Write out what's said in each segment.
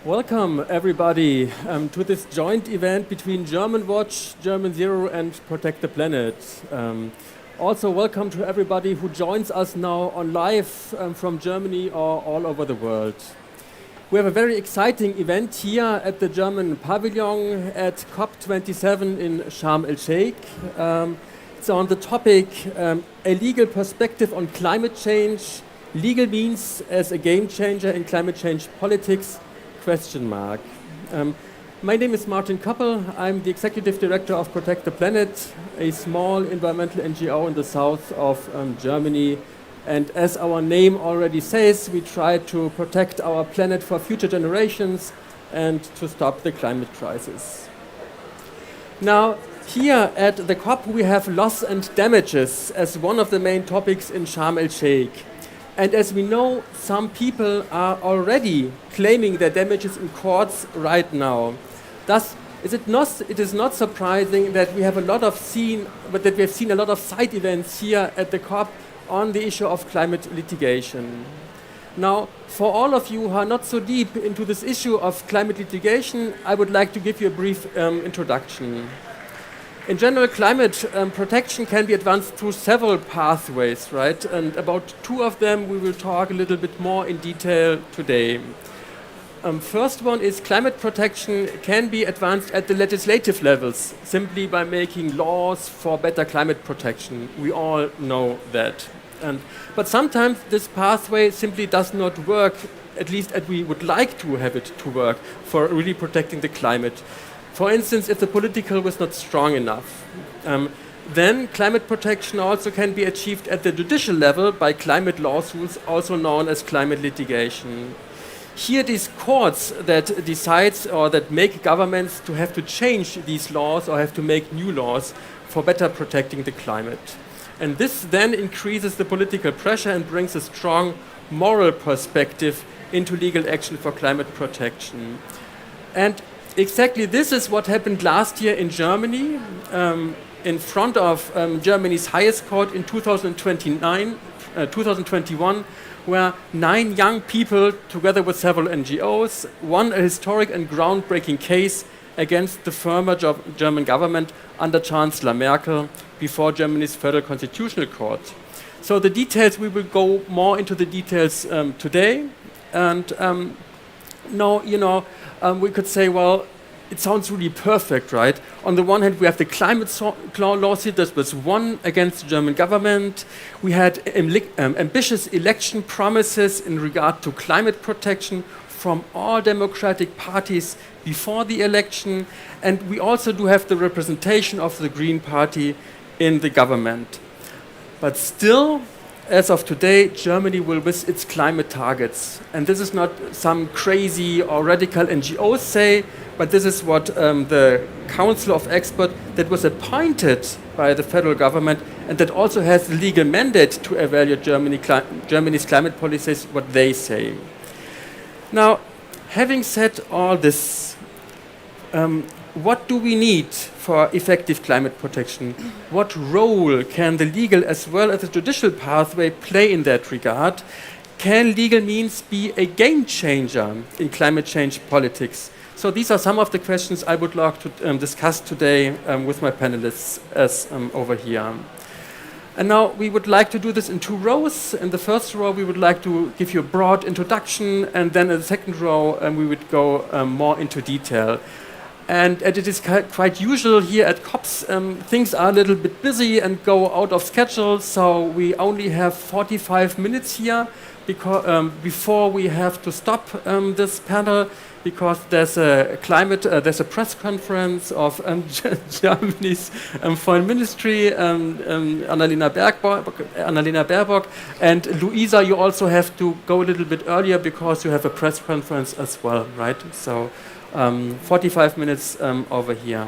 Welcome, everybody, to this joint event between German Watch, German Zero, and Protect the Planet. Also, welcome to everybody who joins us now on live from Germany or all over the world. We have a very exciting event here at the German Pavilion at COP27 in Sharm El-Sheikh. It's on the topic, a legal perspective on climate change, legal means as a game changer in climate change politics, ? My name is Martin Koppel. I'm the Executive Director of Protect the Planet, a small environmental NGO in the south of Germany. And as our name already says, we try to protect our planet for future generations and to stop the climate crisis. Now, here at the COP, we have loss and damages as one of the main topics in Sharm El-Sheikh. And as we know, some people are already claiming their damages in courts right now. Thus, it is not surprising that we have seen a lot of side events here at the COP on the issue of climate litigation. Now, for all of you who are not so deep into this issue of climate litigation, I would like to give you a brief introduction. In general, climate protection can be advanced through several pathways, right? And about two of them we will talk a little bit more in detail today. First one is climate protection can be advanced at the legislative levels, simply by making laws for better climate protection. We all know that. But sometimes this pathway simply does not work, at least as we would like to have it to work, for really protecting the climate. For instance, if the political was not strong enough, then climate protection also can be achieved at the judicial level by climate lawsuits, also known as climate litigation. Here it is courts that decide or that make governments to have to change these laws or have to make new laws for better protecting the climate. And this then increases the political pressure and brings a strong moral perspective into legal action for climate protection. And exactly this is what happened last year in Germany, in front of Germany's highest court in 2021, where 9 young people, together with several NGOs, won a historic and groundbreaking case against the former German government under Chancellor Merkel before Germany's Federal Constitutional Court. So the details, we will go more into the details today. And we could say, well, it sounds really perfect, right? On the one hand, we have the climate lawsuit that was won against the German government. We had ambitious election promises in regard to climate protection from all democratic parties before the election. And we also do have the representation of the Green Party in the government. But still, as of today, Germany will miss its climate targets. And this is not some crazy or radical NGOs say, but this is what the Council of Experts that was appointed by the federal government and that also has the legal mandate to evaluate Germany's climate policies, what they say. Now, having said all this, what do we need for effective climate protection? What role can the legal as well as the judicial pathway play in that regard? Can legal means be a game changer in climate change politics? So these are some of the questions I would like to discuss today with my panelists as over here. And now we would like to do this in 2 rows. In the first row, we would like to give you a broad introduction, and then in the second row, we would go more into detail. And it is quite usual here at COPs, things are a little bit busy and go out of schedule, so we only have 45 minutes here before we have to stop this panel, because there's a press conference of Germany's Foreign Ministry, Annalena Baerbock, and Luisa, you also have to go a little bit earlier because you have a press conference as well, right? So 45 minutes over here.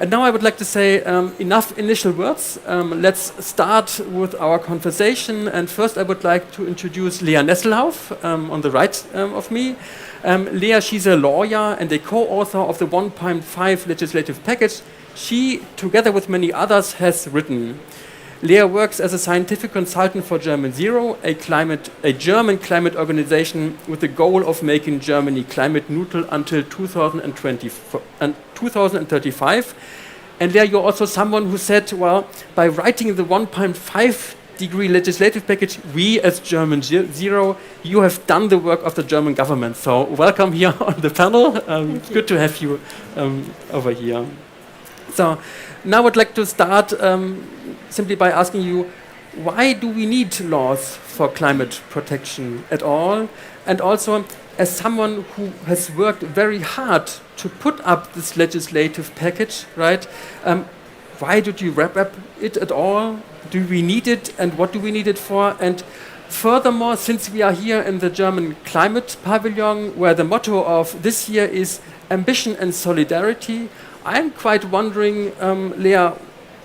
And now I would like to say enough initial words. Let's start with our conversation. And first I would like to introduce Lea Nesselhauf on the right of me. Lea, she's a lawyer and a co-author of the 1.5 legislative package. She, together with many others, has written. Lea works as a scientific consultant for German Zero, a German climate organization with the goal of making Germany climate neutral until 2035. And Lea, you're also someone who said, well, by writing the 1.5-degree legislative package, we as German Zero, you have done the work of the German government. So welcome here on the panel. Good to have you over here. So now I'd like to start simply by asking you, why do we need laws for climate protection at all? And also, as someone who has worked very hard to put up this legislative package, right? Why did you wrap up it at all? Do we need it, and what do we need it for? And furthermore, since we are here in the German Climate Pavilion, where the motto of this year is ambition and solidarity, I'm quite wondering, Lea,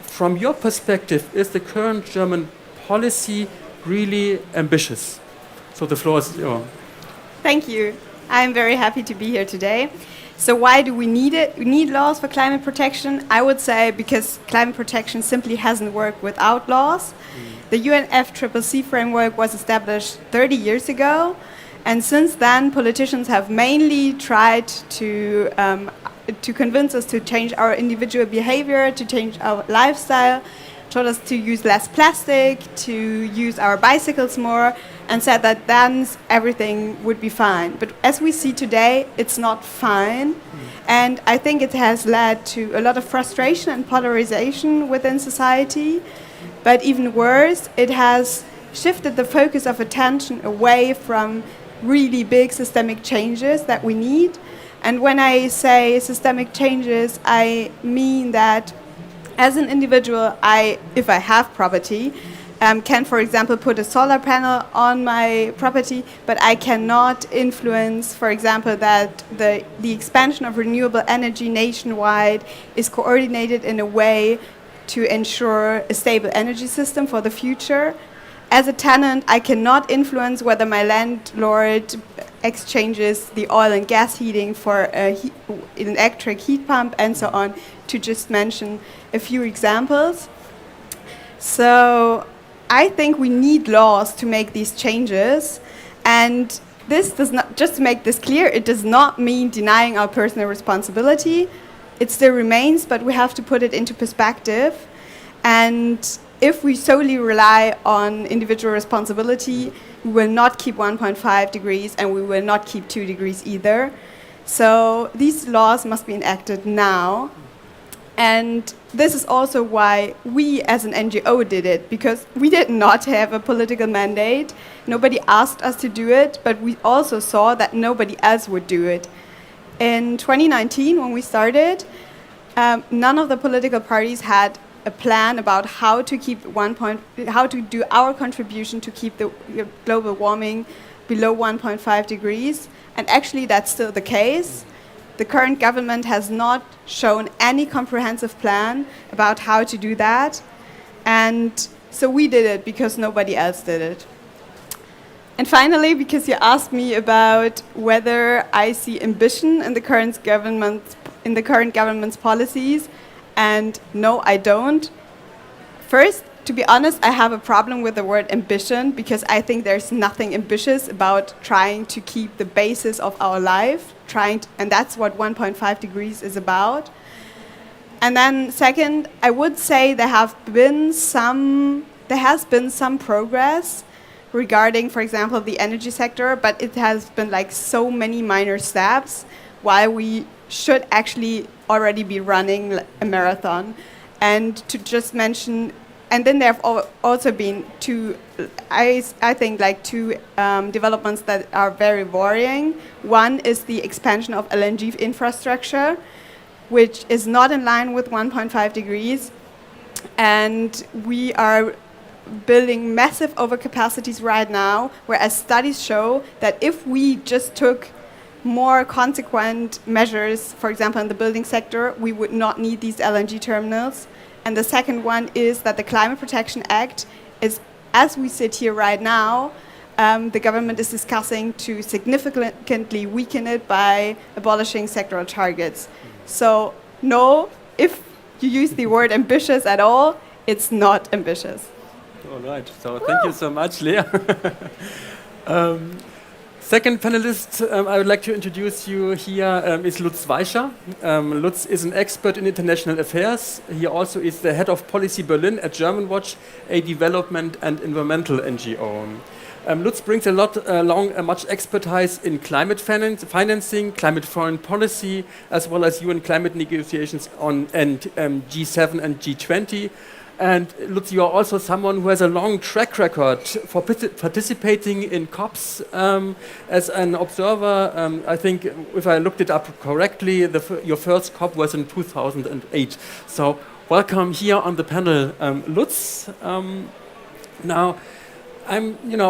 from your perspective, is the current German policy really ambitious? So the floor is yours. Thank you. I'm very happy to be here today. So why do we need it? We need laws for climate protection. I would say because climate protection simply hasn't worked without laws. The UNFCCC framework was established 30 years ago. And since then, politicians have mainly tried to convince us to change our individual behavior, to change our lifestyle, told us to use less plastic, to use our bicycles more, and said that then everything would be fine. But as we see today, it's not fine. And I think it has led to a lot of frustration and polarization within society. But even worse, it has shifted the focus of attention away from really big systemic changes that we need. And when I say systemic changes, I mean that as an individual, if I have property, can, for example, put a solar panel on my property, but I cannot influence, for example, that the expansion of renewable energy nationwide is coordinated in a way to ensure a stable energy system for the future. As a tenant, I cannot influence whether my landlord exchanges the oil and gas heating for an electric heat pump and so on, to just mention a few examples. So I think we need laws to make these changes, and this does not, just to make this clear, it does not mean denying our personal responsibility. It still remains, but we have to put it into perspective. And if we solely rely on individual responsibility, we will not keep 1.5 degrees and we will not keep 2 degrees either. So these laws must be enacted now. And this is also why we as an NGO did it, because we did not have a political mandate. Nobody asked us to do it, but we also saw that nobody else would do it. In 2019, when we started, none of the political parties had a plan about how to keep how to do our contribution to keep the global warming below 1.5 degrees. And actually, that's still the case. The current government has not shown any comprehensive plan about how to do that. And so we did it because nobody else did it. And finally, because you asked me about whether I see ambition in the current government's policies, and no, I don't. First, to be honest, I have a problem with the word ambition, because I think there's nothing ambitious about trying to keep the basis of our life, and that's what 1.5 degrees is about. And then second, I would say there has been some progress regarding, for example, the energy sector, but it has been like so many minor steps, while we should actually already be running a marathon. And to just mention, and then there have also been two developments that are very worrying. One is the expansion of LNG infrastructure, which is not in line with 1.5 degrees. And we are building massive overcapacities right now, whereas studies show that if we just took more consequent measures, for example, in the building sector, we would not need these LNG terminals. And the second one is that the Climate Protection Act is, as we sit here right now, the government is discussing to significantly weaken it by abolishing sectoral targets. So no, if you use the word ambitious at all, it's not ambitious. All right, so thank you so much, Lea. Second panelist I would like to introduce you here is Lutz Weischer. Lutz is an expert in international affairs. He also is the head of policy Berlin at German Watch, a development and environmental NGO. Lutz brings much expertise in climate financing, climate foreign policy, as well as UN climate negotiations and G7 and G20. And Lutz, you are also someone who has a long track record for participating in COPs as an observer. I think, if I looked it up correctly, your first COP was in 2008. So welcome here on the panel, Lutz. Now,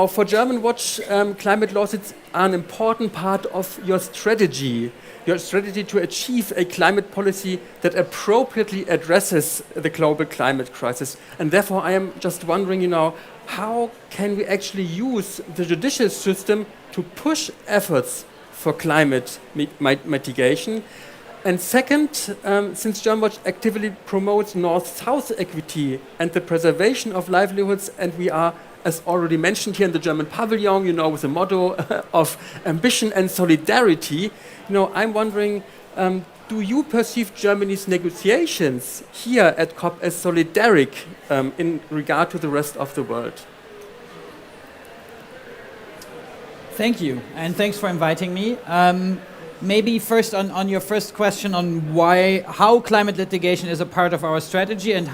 for German Watch, climate laws are an important part of your strategy to achieve a climate policy that appropriately addresses the global climate crisis. And therefore, I am just wondering, how can we actually use the judicial system to push efforts for climate mitigation? And second, since German Watch actively promotes North-South equity and the preservation of livelihoods, and we are, as already mentioned here in the German Pavilion, with the motto of ambition and solidarity, I'm wondering, do you perceive Germany's negotiations here at COP as solidaric in regard to the rest of the world? Thank you, and thanks for inviting me. Maybe first on your first question on how climate litigation is a part of our strategy and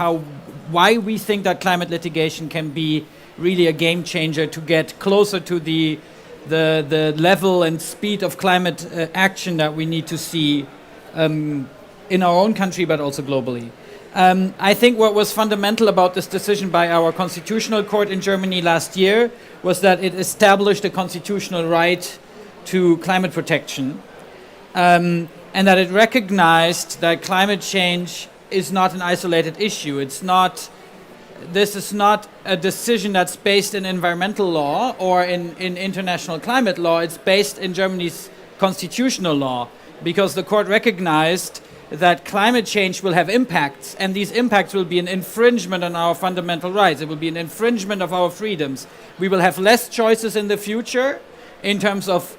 why we think that climate litigation can be really a game changer to get closer to the level and speed of climate action that we need to see in our own country, but also globally. I think what was fundamental about this decision by our constitutional court in Germany last year was that it established a constitutional right to climate protection, and that it recognized that climate change is not an isolated issue. This is not a decision that's based in environmental law or in international climate law. It's based in Germany's constitutional law, because the court recognized that climate change will have impacts, and these impacts will be an infringement on our fundamental rights. It will be an infringement of our freedoms. We will have less choices in the future in terms of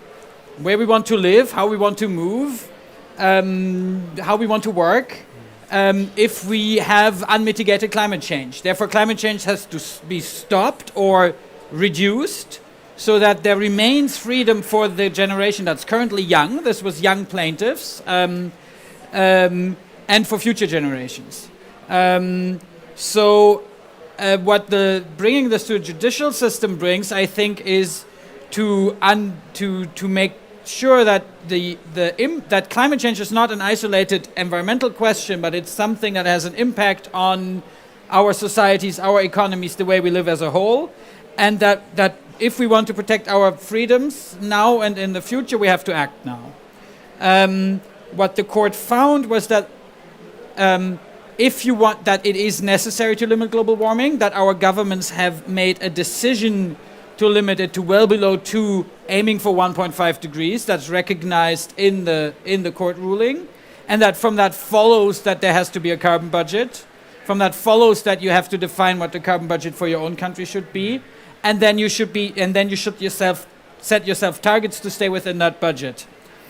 where we want to live, how we want to move, how we want to work, if we have unmitigated climate change. Therefore, climate change has to be stopped or reduced so that there remains freedom for the generation that's currently young. This was young plaintiffs, and for future generations. What bringing this to a judicial system brings, I think, is to make sure that that climate change is not an isolated environmental question, but it's something that has an impact on our societies, our economies, the way we live as a whole, and that if we want to protect our freedoms now and in the future, we have to act now. What the court found was that if you want that it is necessary to limit global warming, that our governments have made a decision to limit it to well below 2, aiming for 1.5 degrees. That's recognized in the court ruling, and that from that follows that there has to be a carbon budget. From that follows that you have to define what the carbon budget for your own country should be, and then you should set yourself targets to stay within that budget.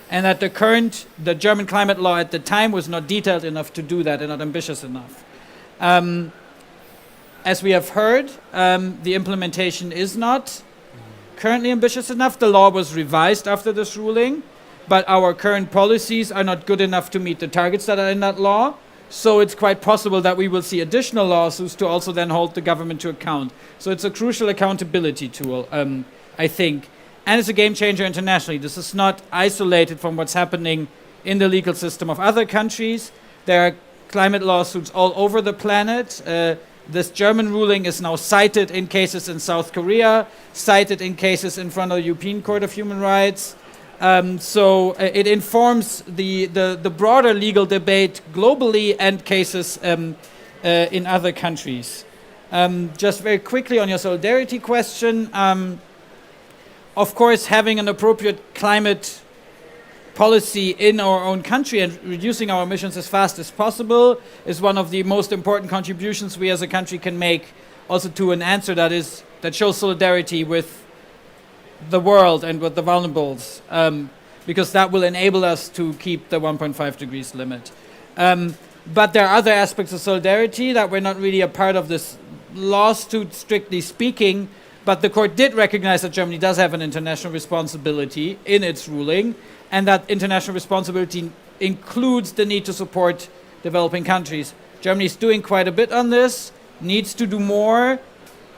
And that the German climate law at the time was not detailed enough to do that and not ambitious enough. As we have heard, the implementation is not currently ambitious enough. The law was revised after this ruling, but our current policies are not good enough to meet the targets that are in that law. So it's quite possible that we will see additional lawsuits to also then hold the government to account. So it's a crucial accountability tool, I think. And it's a game changer internationally. This is not isolated from what's happening in the legal system of other countries. There are climate lawsuits all over the planet. This German ruling is now cited in cases in South Korea, cited in cases in front of the European Court of Human Rights. So it informs the broader legal debate globally and cases in other countries. Just very quickly on your solidarity question, of course, having an appropriate climate policy in our own country and reducing our emissions as fast as possible is one of the most important contributions we as a country can make also to an answer that shows solidarity with the world and with the vulnerables, because that will enable us to keep the 1.5 degrees limit. But there are other aspects of solidarity that were not really a part of this lawsuit, strictly speaking, but the court did recognize that Germany does have an international responsibility in its ruling, and that international responsibility includes the need to support developing countries. Germany is doing quite a bit on this, needs to do more,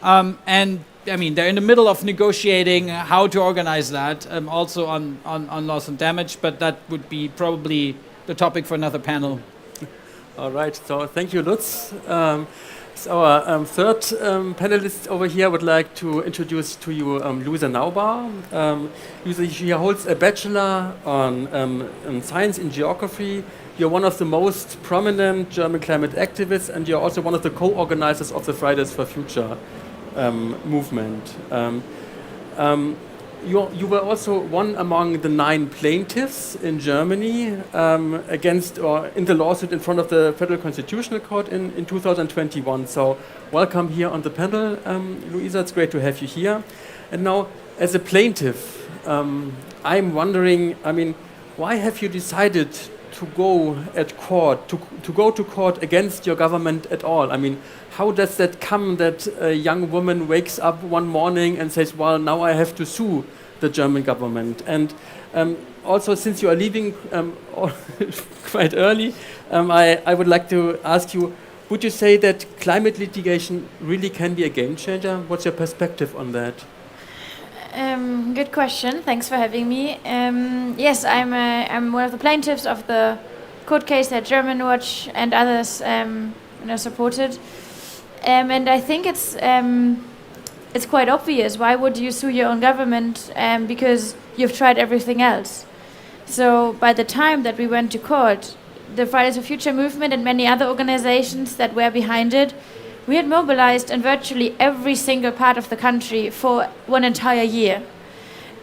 and I mean, they're in the middle of negotiating how to organize that, also on loss and damage, but that would be probably the topic for another panel. All right, so thank you, Lutz. So our third panelist over here, I would like to introduce to you Luisa Naubar. She holds a bachelor on science in geography. You're one of the most prominent German climate activists, and you're also one of the co-organizers of the Fridays for Future movement. You were also one among the 9 plaintiffs in Germany against or in the lawsuit in front of the Federal Constitutional Court in 2021. So welcome here on the panel, Luisa. It's great to have you here. And now, as a plaintiff, I'm wondering, I mean, why have you decided to go to court against your government at all? I mean, how does that come that a young woman wakes up one morning and says, well, now I have to sue the German government? And also, since you are leaving quite early, I would like to ask you, would you say that climate litigation really can be a game changer? What's your perspective on that? Good question. Thanks for having me. Yes, I'm one of the plaintiffs of the court case that German Watch and others supported. And I think it's quite obvious. Why would you sue your own government? Because you've tried everything else. So by the time that we went to court, the Fridays for Future movement and many other organizations that were behind it, we had mobilized in virtually every single part of the country for one entire year.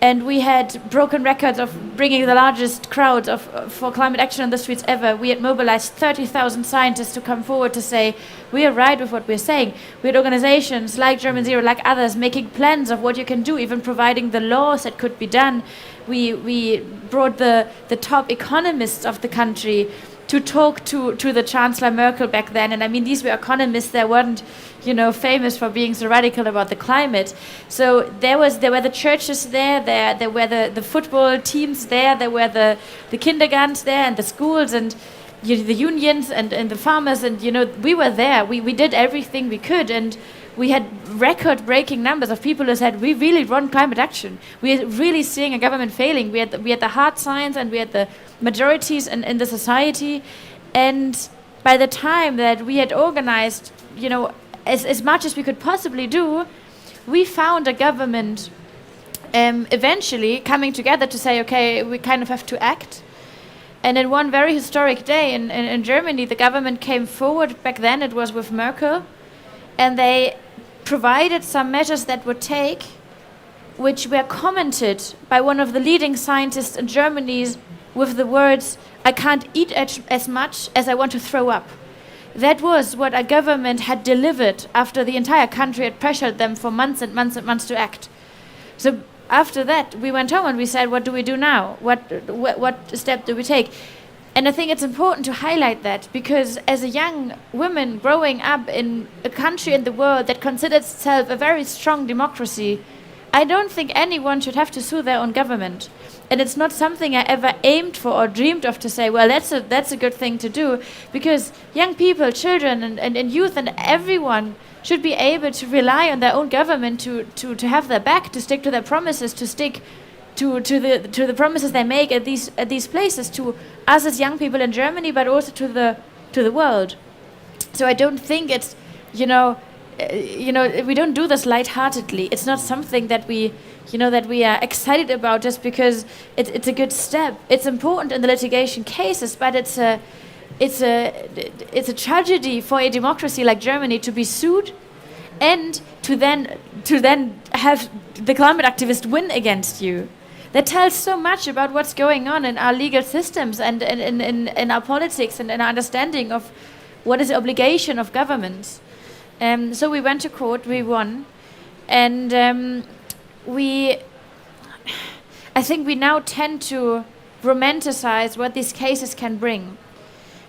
And we had broken records of bringing the largest crowds for climate action on the streets ever. We had mobilized 30,000 scientists to come forward to say, we are right with what we're saying. We had organizations like German Zero, like others, making plans of what you can do, even providing the laws that could be done. We brought the top economists of the country to talk to the Chancellor Merkel back then. And I mean, these were economists that weren't, famous for being so radical about the climate. So there were the churches there were the football teams there were the kindergartens there, and the schools, and the unions and the farmers, and we were there. We did everything we could, and we had record-breaking numbers of people who said, we really want climate action. We are really seeing a government failing. We had the hard science, and we had the majorities in the society. And by the time that we had organized, as much as we could possibly do, we found a government eventually coming together to say, okay, we kind of have to act. And in one very historic day in Germany, the government came forward. Back then it was with Merkel, and they provided some measures that would take, which were commented by one of the leading scientists in Germany with the words, I can't eat as much as I want to throw up. That was what a government had delivered after the entire country had pressured them for months and months and months to act. So after that, we went home and we said, what do we do now? What step do we take? And I think it's important to highlight that, because as a young woman growing up in a country in the world that considers itself a very strong democracy, I don't think anyone should have to sue their own government. And it's not something I ever aimed for or dreamed of to say, well, that's a good thing to do, because young people, children and youth and everyone should be able to rely on their own government to have their back, to stick to their promises, to stick to the promises they make at these places, to us as young people in Germany, but also to the world. So I don't think it's we don't do this lightheartedly. It's not something that we are excited about just because it's a good step. It's important in the litigation cases, but it's a tragedy for a democracy like Germany to be sued and to then have the climate activist win against you. That tells so much about what's going on in our legal systems and in our politics and in our understanding of what is the obligation of governments. So we went to court, we won, and I think we now tend to romanticize what these cases can bring.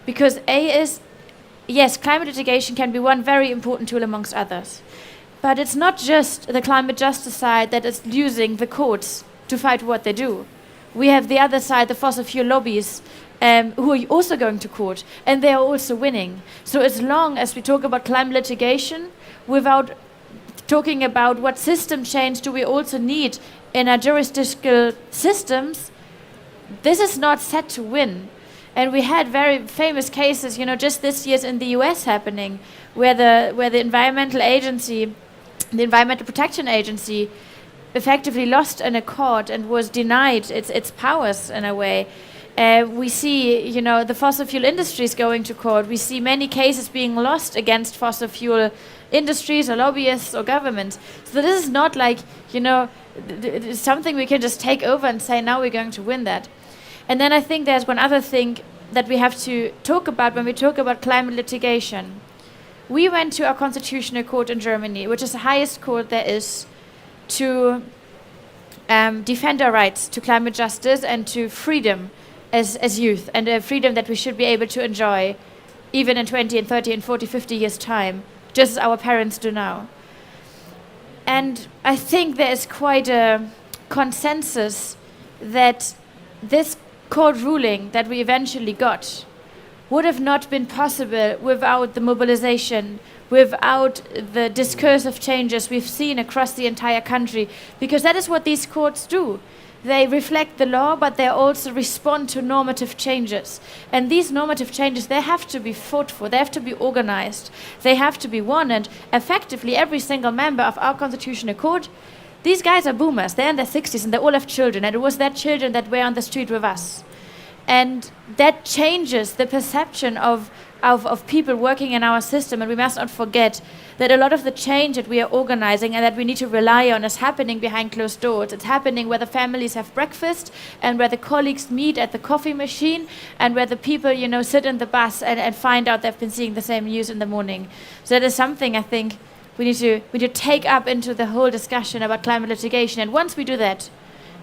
Because yes, climate litigation can be one very important tool amongst others. But it's not just the climate justice side that is using the courts to fight what they do. We have the other side, the fossil fuel lobbies, who are also going to court, and they are also winning. So as long as we talk about climate litigation without talking about what system change do we also need in our jurisdictional systems, this is not set to win. And we had very famous cases, just this year in the US happening, where the environmental agency, the Environmental Protection Agency, effectively lost in a court and was denied its powers in a way. We see, the fossil fuel industries going to court. We see many cases being lost against fossil fuel industries or lobbyists or governments. So this is not like, something we can just take over and say, now we're going to win that. And then I think there's one other thing that we have to talk about when we talk about climate litigation. We went to our constitutional court in Germany, which is the highest court there is, to defend our rights to climate justice and to freedom as youth, and a freedom that we should be able to enjoy even in 20 and 30 and 40, 50 years' time, just as our parents do now. And I think there is quite a consensus that this court ruling that we eventually got would have not been possible without the mobilization, without the discursive changes we've seen across the entire country, because that is what these courts do. They reflect the law, but they also respond to normative changes. And these normative changes, they have to be fought for, they have to be organized, they have to be won, and effectively every single member of our constitutional court, these guys are boomers, they're in their 60s and they all have children, and it was their children that were on the street with us. And that changes the perception of people working in our system, and we must not forget that a lot of the change that we are organizing and that we need to rely on is happening behind closed doors. It's happening where the families have breakfast and where the colleagues meet at the coffee machine and where the people, sit in the bus and find out they've been seeing the same news in the morning. So that is something I think we need to take up into the whole discussion about climate litigation. And once we do that,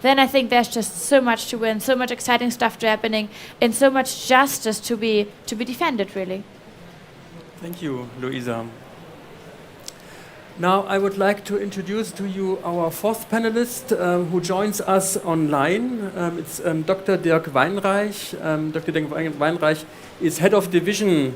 then I think there's just so much to win, so much exciting stuff to happening, and so much justice to be defended, really. Thank you, Luisa. Now I would like to introduce to you our fourth panelist who joins us online. It's Dr. Dirk Weinreich. Dr. Dirk Weinreich is Head of Division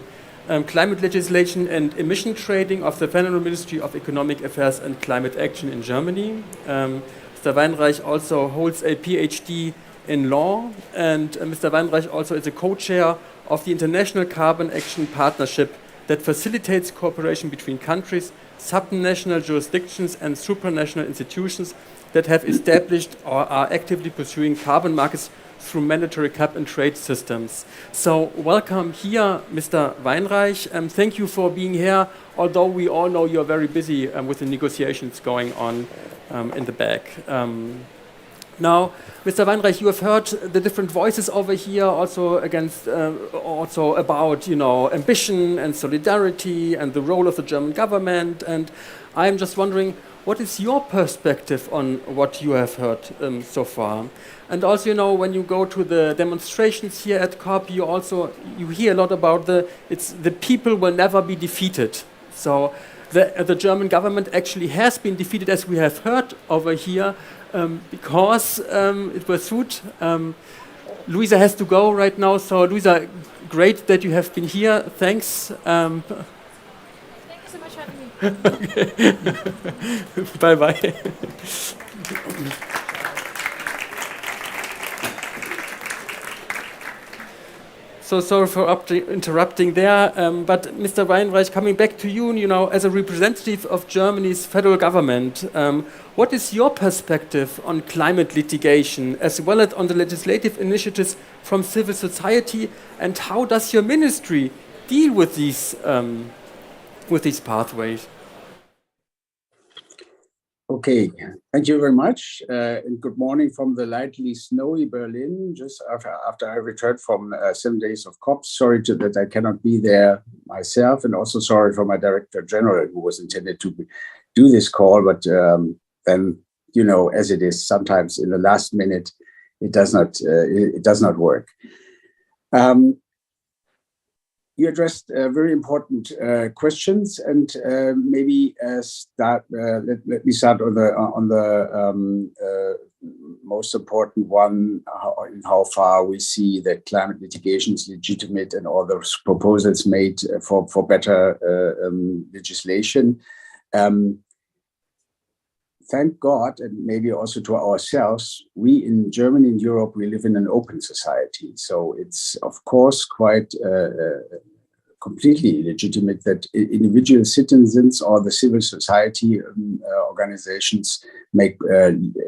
Climate Legislation and Emission Trading of the Federal Ministry of Economic Affairs and Climate Action in Germany. Mr. Weinreich also holds a PhD in law, and Mr. Weinreich also is a co-chair of the International Carbon Action Partnership that facilitates cooperation between countries, subnational jurisdictions and supranational institutions that have established or are actively pursuing carbon markets through mandatory cap and trade systems. So welcome here, Mr. Weinreich. Thank you for being here, although we all know you're very busy with the negotiations going on in the back. Now, Mr. Weinreich, you have heard the different voices over here, also about ambition and solidarity and the role of the German government. And I'm just wondering, what is your perspective on what you have heard so far? And also, when you go to the demonstrations here at COP, you hear a lot about the people will never be defeated. So the German government actually has been defeated, as we have heard over here, because it was sued. Luisa has to go right now, so Luisa, great that you have been here. Thanks. Thank you so much for having me. Bye-bye. So sorry for interrupting there, but Mr. Weinreich, coming back to you, as a representative of Germany's federal government, what is your perspective on climate litigation, as well as on the legislative initiatives from civil society, and how does your ministry deal with these pathways? Okay, thank you very much. And good morning from the lightly snowy Berlin, just after I returned from 7 days of COP. Sorry that I cannot be there myself, and also sorry for my Director General who was intended to do this call, but then, you know, as it is, sometimes in the last minute, it does not work. You addressed very important questions, and maybe let me start on the most important one: how far we see that climate litigation is legitimate, and all those proposals made for better legislation. Thank God, and maybe also to ourselves, we in Germany and Europe, we live in an open society. So it's, of course, quite completely legitimate that individual citizens or the civil society organizations make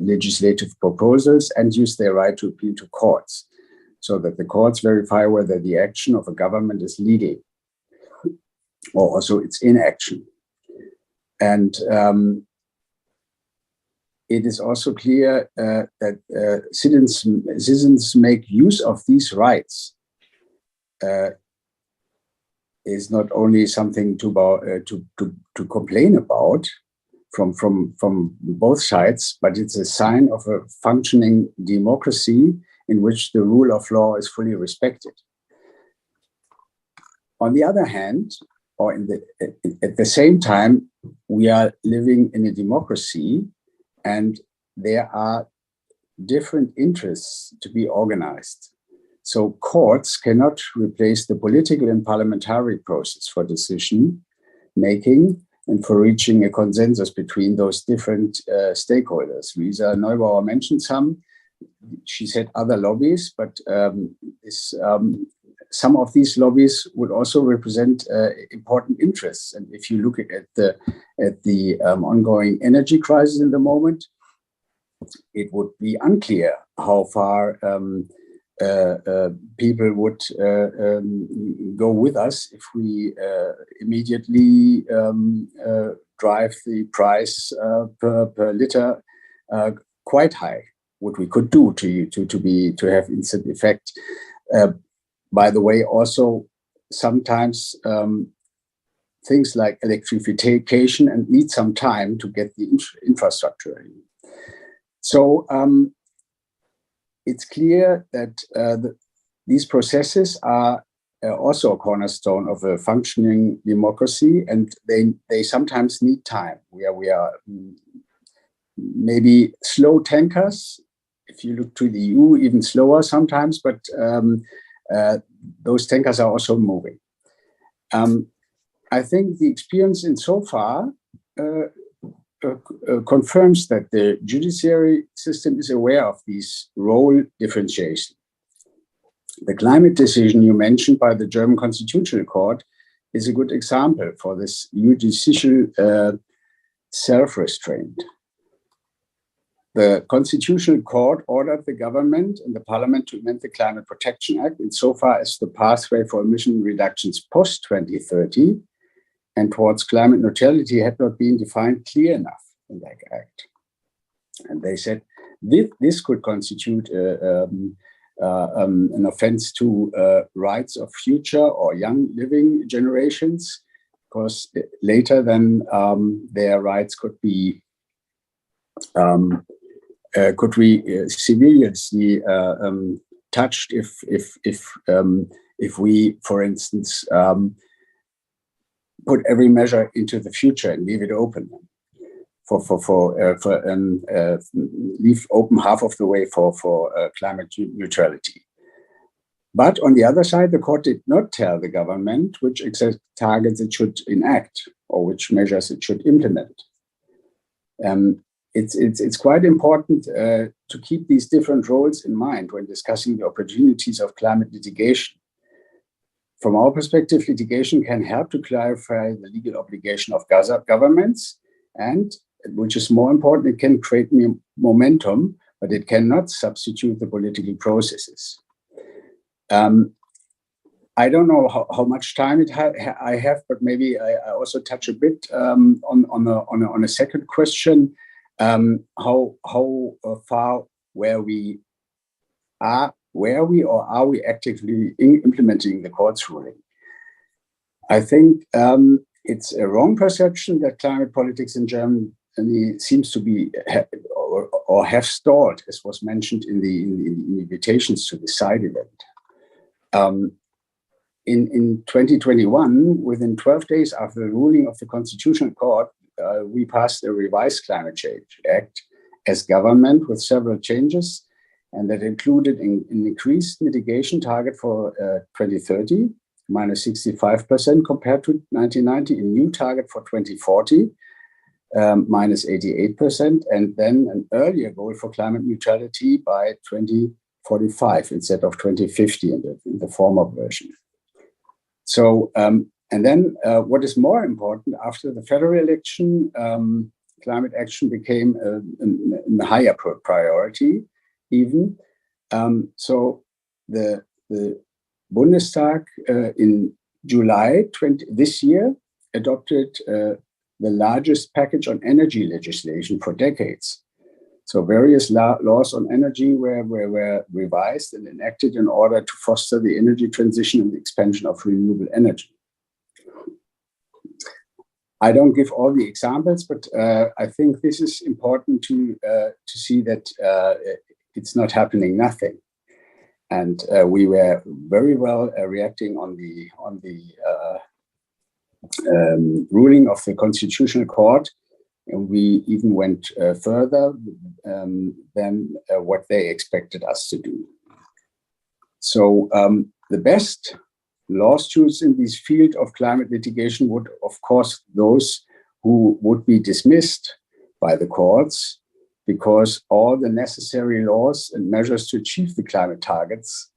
legislative proposals and use their right to appeal to courts, so that the courts verify whether the action of a government is legal or also its inaction. And it is also clear that citizens make use of these rights is not only something to complain about from both sides, but it's a sign of a functioning democracy in which the rule of law is fully respected. On the other hand, or at the same time, we are living in a democracy, and there are different interests to be organized. So courts cannot replace the political and parliamentary process for decision making and for reaching a consensus between those different stakeholders. Lisa Neubauer mentioned some. She said other lobbies, but some of these lobbies would also represent important interests. And if you look at the ongoing energy crisis in the moment, it would be unclear how far people would go with us if we immediately drive the price per liter quite high. What we could do to have instant effect. By the way, also sometimes things like electrification and need some time to get the infrastructure in. So it's clear that these processes are also a cornerstone of a functioning democracy, and they sometimes need time. We are maybe slow tankers. If you look to the EU, even slower sometimes, but those tankers are also moving. I think the experience in so far confirms that the judiciary system is aware of these role differentiation. The climate decision you mentioned by the German Constitutional Court is a good example for this judicial self-restraint. The Constitutional Court ordered the government and the parliament to amend the Climate Protection Act insofar as the pathway for emission reductions post-2030 and towards climate neutrality had not been defined clear enough in that act. And they said this could constitute an offense to rights of future or young living generations, because later then their rights could be seriously touched if we, for instance, put every measure into the future and leave it open leave open half of the way for climate neutrality. But on the other side, the court did not tell the government which exact targets it should enact or which measures it should implement. It's quite important to keep these different roles in mind when discussing the opportunities of climate litigation. From our perspective, litigation can help to clarify the legal obligation of governments, and, which is more important, it can create momentum, but it cannot substitute the political processes. I don't know how much time I have, but maybe I also touch a bit on a second question. how far where we or are we actively implementing the court's ruling? I think it's a wrong perception that climate politics in Germany seems to be or have stalled, as was mentioned in the invitations to the side event. In 2021, within 12 days after the ruling of the Constitutional Court, we passed a revised Climate Change Act as government with several changes, and that included an increased mitigation target for 2030, minus 65% compared to 1990, a new target for 2040, minus 88%, and then an earlier goal for climate neutrality by 2045 instead of 2050 in the former version. So, and then what is more important, after the federal election, climate action became a higher priority even. So the Bundestag in July this year adopted the largest package on energy legislation for decades. So various laws on energy were revised and enacted in order to foster the energy transition and the expansion of renewable energy. I don't give all the examples, but I think this is important to see that it's not happening nothing. And we were very well reacting on the ruling of the Constitutional Court, and we even went further than what they expected us to do. So the best lawsuits in this field of climate litigation would, of course, those who would be dismissed by the courts, because all the necessary laws and measures to achieve the climate targets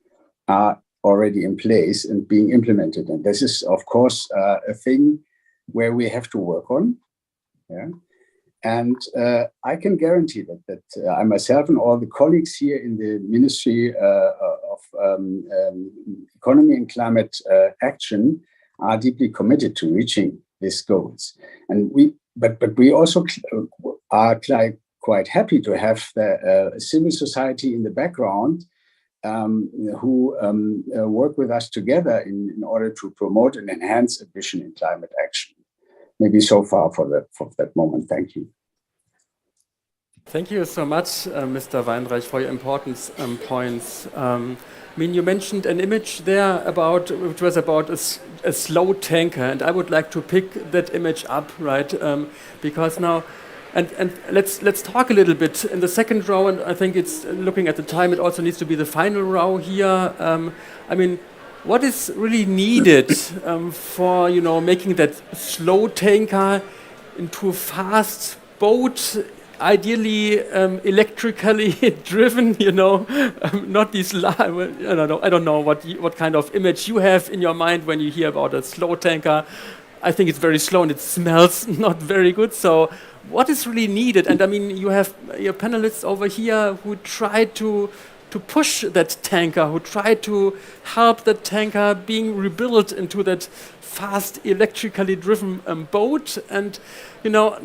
are already in place and being implemented. And this is, of course, a thing where we have to work on. Yeah. And I can guarantee that I myself and all the colleagues here in the Ministry of Economy and Climate Action are deeply committed to reaching these goals. And but we also are quite happy to have the civil society in the background who work with us together in order to promote and enhance ambition in climate action. Maybe so far for that moment. Thank you. Thank you so much, Mr. Weinreich, for your important points. I mean, you mentioned an image there which was about a slow tanker, and I would like to pick that image up, right? Because now, and let's talk a little bit in the second row, and I think it's looking at the time. It also needs to be the final row here. I mean, what is really needed for making that slow tanker into a fast boat? Ideally electrically driven, not these. I don't know what kind of image you have in your mind when you hear about a slow tanker. I think it's very slow and it smells not very good. So, what is really needed? And I mean, you have your panelists over here who try to push that tanker, who try to help that tanker being rebuilt into that fast electrically driven boat. And now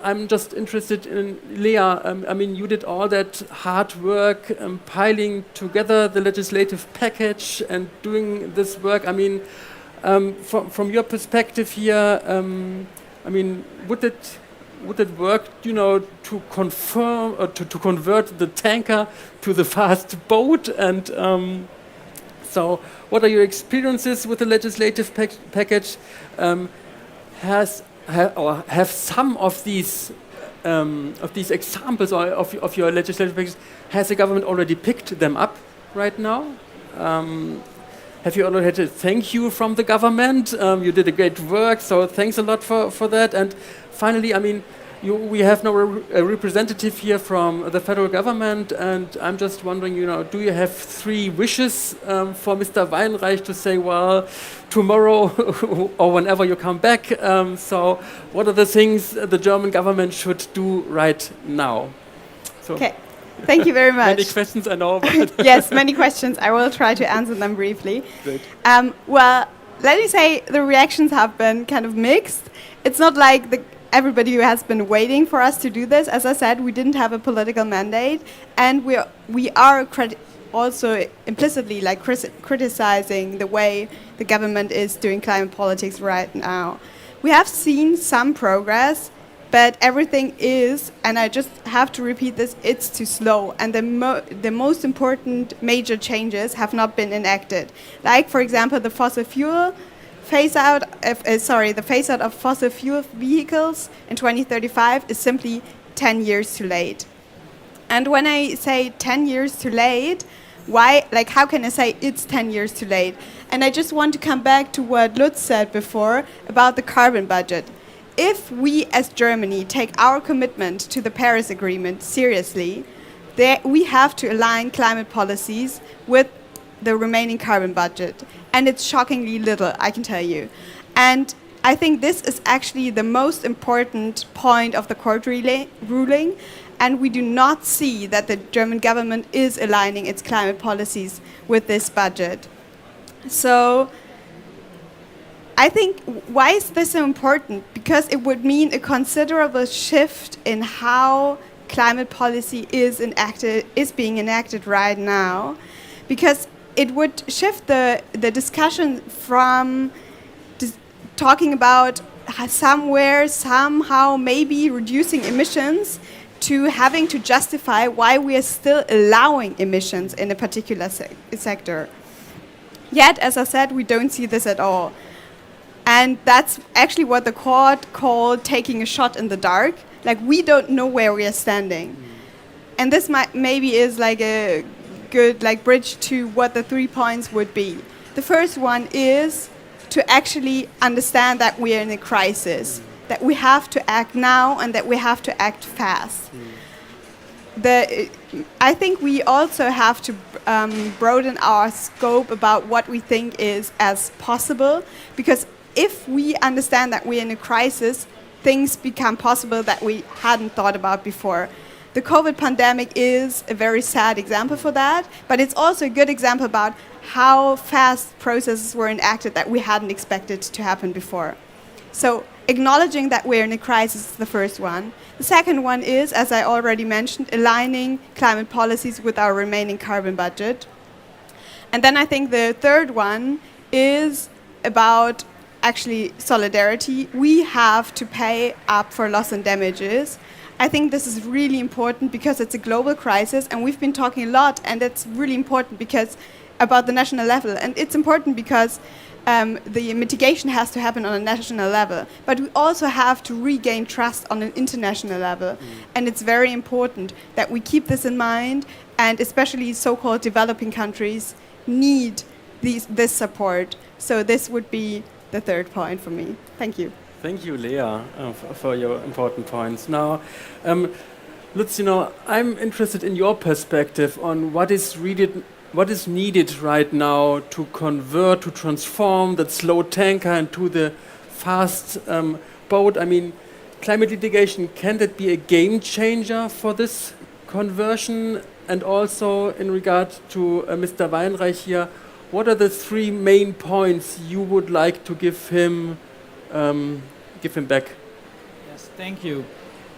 I'm just interested in Lea. I mean, you did all that hard work piling together the legislative package and doing this work. I mean, from your perspective here, I mean, would it work, to confirm or to convert the tanker to the fast boat? And so, what are your experiences with the legislative package? Have some of these examples of your legislative package, has the government already picked them up right now? Have you already had a thank you from the government? You did a great work, so thanks a lot for that. And finally, I mean, we have now a representative here from the federal government, and I'm just wondering, do you have 3 wishes for Mr. Weinreich to say, well, tomorrow or whenever you come back? So what are the things the German government should do right now? So okay, thank you very much. Many questions, I know. But yes, many questions. I will try to answer them briefly. Great. Well, let me say the reactions have been kind of mixed. It's not like everybody who has been waiting for us to do this. As I said, we didn't have a political mandate, and we are also implicitly like criticizing the way the government is doing climate politics right now. We have seen some progress, but everything is, and I just have to repeat this, it's too slow. And the most important major changes have not been enacted. Like, for example, the phase out of fossil fuel vehicles in 2035 is simply 10 years too late. And when I say 10 years too late, why, like, how can I say it's 10 years too late? And I just want to come back to what Lutz said before about the carbon budget. If we as Germany take our commitment to the Paris Agreement seriously, we have to align climate policies with the remaining carbon budget. And it's shockingly little, I can tell you. And I think this is actually the most important point of the court ruling. And we do not see that the German government is aligning its climate policies with this budget. So I think, why is this so important? Because it would mean a considerable shift in how climate policy is being enacted right now. Because it would shift the discussion from talking about somehow maybe reducing emissions to having to justify why we are still allowing emissions in a particular sector. Yet, as I said, we don't see this at all. And that's actually what the court called taking a shot in the dark. Like, we don't know where we are standing. And this maybe is like a good bridge to what the 3 points would be. The first one is to actually understand that we are in a crisis, that we have to act now and that we have to act fast. I think we also have to broaden our scope about what we think is as possible, because if we understand that we're in a crisis, things become possible that we hadn't thought about before. The COVID pandemic is a very sad example for that, but it's also a good example about how fast processes were enacted that we hadn't expected to happen before. So acknowledging that we're in a crisis is the first one. The second one is, as I already mentioned, aligning climate policies with our remaining carbon budget. And then I think the third one is about actually solidarity. We have to pay up for loss and damages. I think this is really important because it's a global crisis, and we've been talking a lot, and it's really important because about the national level. And it's important because the mitigation has to happen on a national level, but we also have to regain trust on an international level. And it's very important that we keep this in mind, and especially so-called developing countries need this support. So this would be the third point for me. Thank you. Thank you, Lea, for your important points. Now, Lutz, I'm interested in your perspective on what is needed right now to transform that slow tanker into the fast boat. I mean, climate litigation, can that be a game changer for this conversion? And also in regard to Mr. Weinreich here, what are the 3 main points you would like to give him back? Yes, thank you.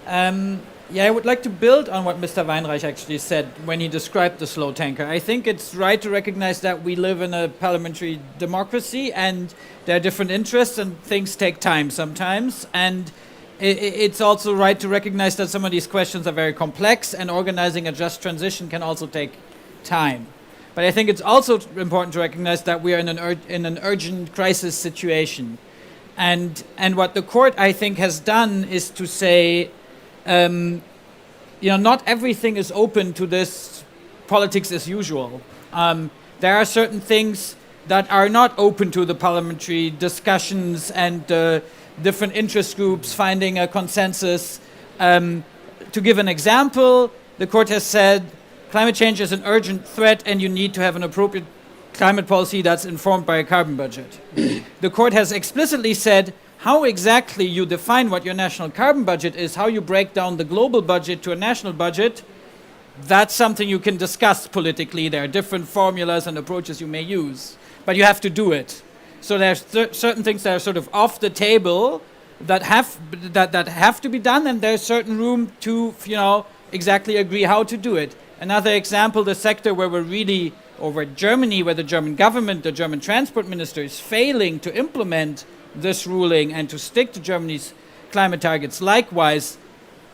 I would like to build on what Mr. Weinreich actually said when he described the slow tanker. I think it's right to recognize that we live in a parliamentary democracy and there are different interests and things take time sometimes. And it's also right to recognize that some of these questions are very complex and organizing a just transition can also take time. But I think it's also important to recognize that we are in an urgent crisis situation. And what the court, I think, has done is to say, not everything is open to this politics as usual. There are certain things that are not open to the parliamentary discussions and different interest groups finding a consensus. To give an example, the court has said climate change is an urgent threat and you need to have an appropriate climate policy that's informed by a carbon budget. The court has explicitly said how exactly you define what your national carbon budget is, how you break down the global budget to a national budget, that's something you can discuss politically. There are different formulas and approaches you may use, but you have to do it. So there's certain things that are sort of off the table, that have to be done, and there's certain room to exactly agree how to do it. Another example, the sector where we're really over Germany, where the German government, the German transport minister is failing to implement this ruling and to stick to Germany's climate targets. Likewise,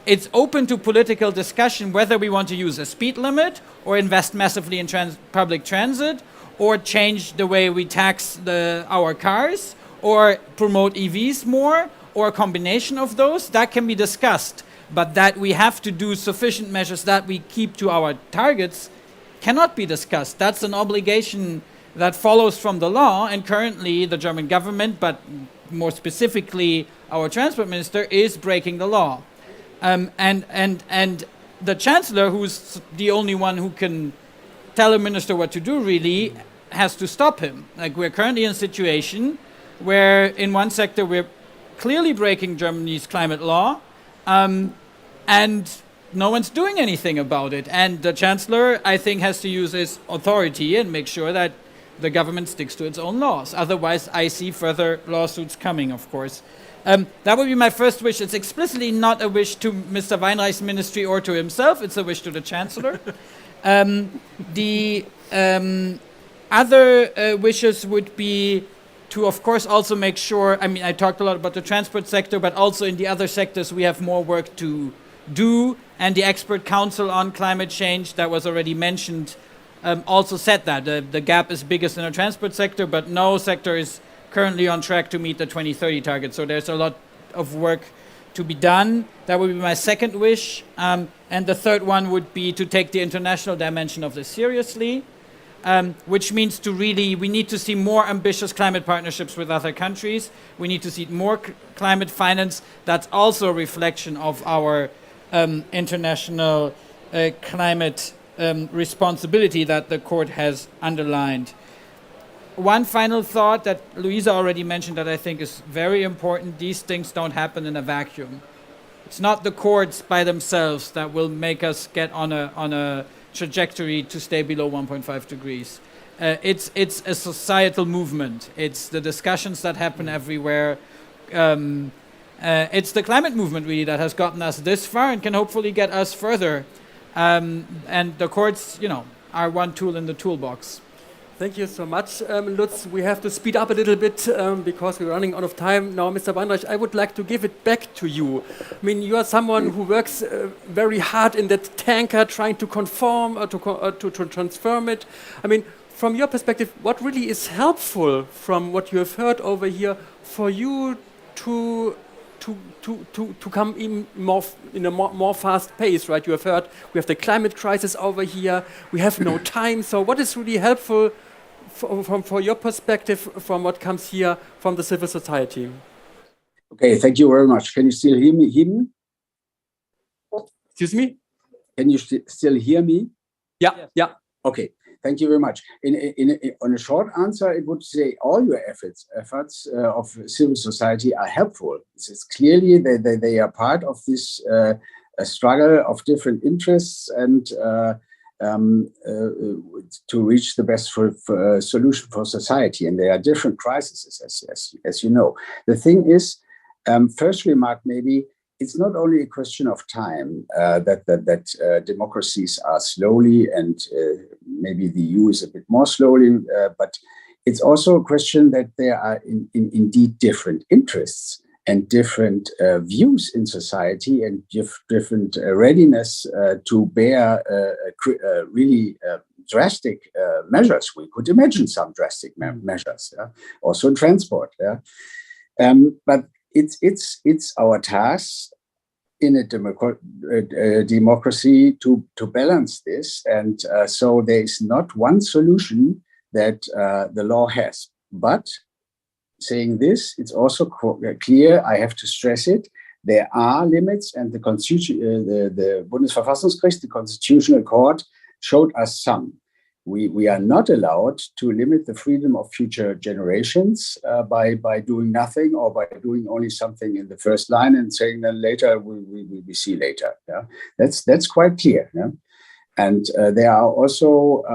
it's open to political discussion whether we want to use a speed limit or invest massively in public transit or change the way we tax our cars or promote EVs more or a combination of those. That can be discussed. But that we have to do sufficient measures that we keep to our targets cannot be discussed. That's an obligation that follows from the law, and currently the German government, but more specifically our transport minister, is breaking the law. And the chancellor, who's the only one who can tell a minister what to do, really has to stop him. Like, we're currently in a situation where in one sector we're clearly breaking Germany's climate law, and no one's doing anything about it. And the chancellor, I think, has to use his authority and make sure that the government sticks to its own laws. Otherwise, I see further lawsuits coming, of course. That would be my first wish. It's explicitly not a wish to Mr. Weinreich's ministry or to himself. It's a wish to the chancellor. The other wishes would be to, of course, also make sure, I talked a lot about the transport sector, but also in the other sectors we have more work to do. And the Expert Council on Climate Change that was already mentioned also said that. The gap is biggest in the transport sector, but no sector is currently on track to meet the 2030 target. So there's a lot of work to be done. That would be my second wish. And the third one would be to take the international dimension of this seriously. Which means we need to see more ambitious climate partnerships with other countries. We need to see more climate finance. That's also a reflection of our international climate responsibility that the court has underlined. One final thought that Luisa already mentioned that I think is very important: these things don't happen in a vacuum. It's not the courts by themselves that will make us get on a trajectory to stay below 1.5 degrees. It's a societal movement. It's the discussions that happen everywhere. It's the climate movement really that has gotten us this far and can hopefully get us further. And the courts, are one tool in the toolbox. Thank you so much, Lutz. We have to speed up a little bit because we're running out of time now. Mr. Weinreich, I would like to give it back to you. You are someone who works very hard in that tanker trying to conform or to transform it. From your perspective, what really is helpful from what you have heard over here for you to come in more in a more fast pace, right? You have heard we have the climate crisis over here. We have no time. So what is really helpful from your perspective, from what comes here from the civil society? Okay, thank you very much. Can you still hear me? Excuse me? Can you still hear me? Yeah. Okay, thank you very much. On a short answer, it would say all your efforts of civil society are helpful. It's clearly they are part of this struggle of different interests and to reach the best solution for society. And there are different crises, as you know. The thing is, first remark maybe, it's not only a question of time that democracies are slowly, and maybe the EU is a bit more slowly, but it's also a question that there are indeed different interests and different views in society and different readiness to bear really drastic measures. We could imagine some drastic measures, also in transport. But it's our task in a democracy to balance this, and so there is not one solution that the law has. But saying this, it's also clear, I have to stress it, there are limits, and the Bundesverfassungsgericht, the Constitutional Court, showed us some. We are not allowed to limit the freedom of future generations by doing nothing, or by doing only something in the first line and saying then later we see later. Yeah? That's quite clear. Yeah? And there are also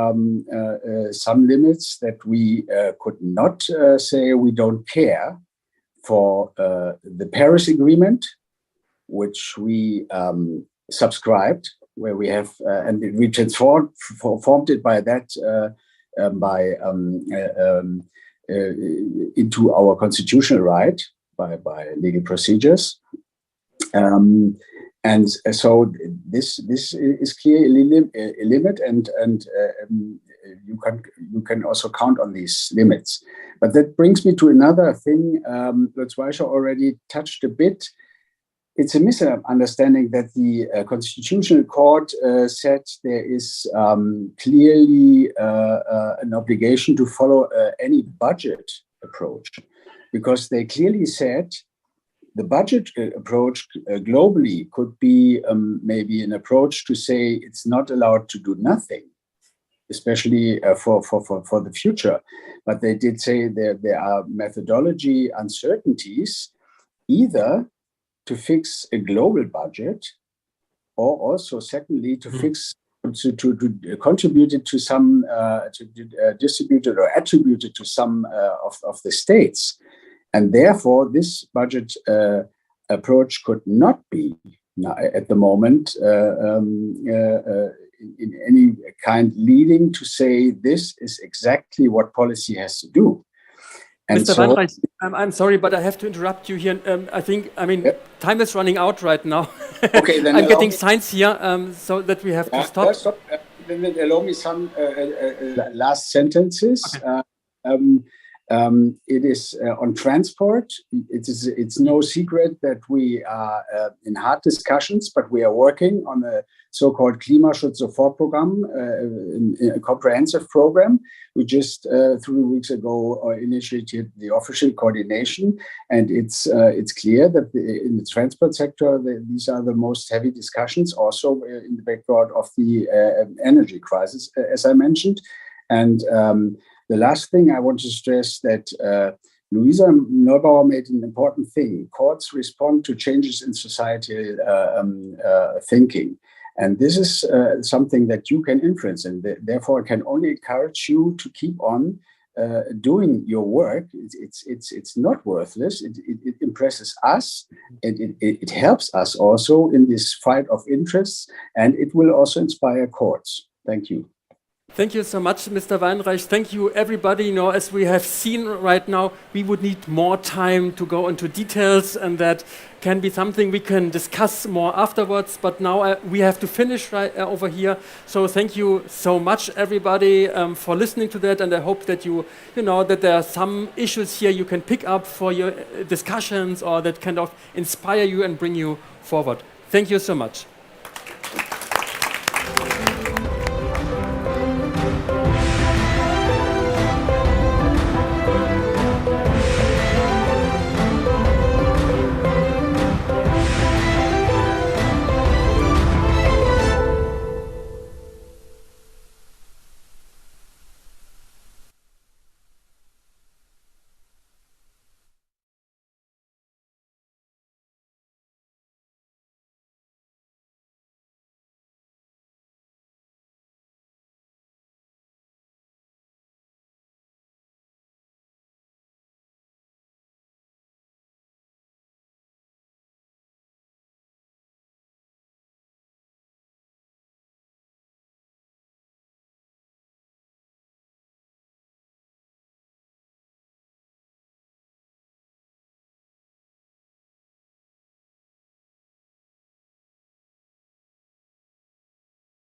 some limits that we could not say we don't care for the Paris Agreement, which we subscribed, where we have and we transformed it by that into our constitutional right by legal procedures. And so this is clearly a limit, and you can also count on these limits. But that brings me to another thing. Lutz Weischer already touched a bit. It's a misunderstanding that the Constitutional Court said there is clearly an obligation to follow any budget approach, because they clearly said the budget approach globally could be maybe an approach to say it's not allowed to do nothing, especially for the future. But they did say there are methodology uncertainties, either to fix a global budget, or also secondly to fix to contribute it to some distribute it or attribute it to some of the states. And therefore, this budget approach could not be at the moment in any kind leading to say this is exactly what policy has to do. And Mr. Weinreich, I'm sorry, but I have to interrupt you here. Time is running out right now. Okay, then I'm getting signs here, so that we have to stop. Then allow me some last sentences. Okay. It is on transport. It's no secret that we are in hard discussions, but we are working on a so-called Klimaschutz-Sofortprogramm, a comprehensive program. We just 3 weeks ago initiated the official coordination, and it's clear that in the transport sector these are the most heavy discussions, also in the background of the energy crisis, as I mentioned, and. The last thing I want to stress that Luisa Neubauer made an important thing. Courts respond to changes in societal thinking. And this is something that you can influence. And therefore, I can only encourage you to keep on doing your work. It's not worthless. It impresses us. And it helps us also in this fight of interests. And it will also inspire courts. Thank you. Thank you so much, Mr. Weinreich. Thank you, everybody. As we have seen right now, we would need more time to go into details, and that can be something we can discuss more afterwards. But now we have to finish right over here. So thank you so much, everybody, for listening to that. And I hope that that there are some issues here you can pick up for your discussions, or that kind of inspire you and bring you forward. Thank you so much.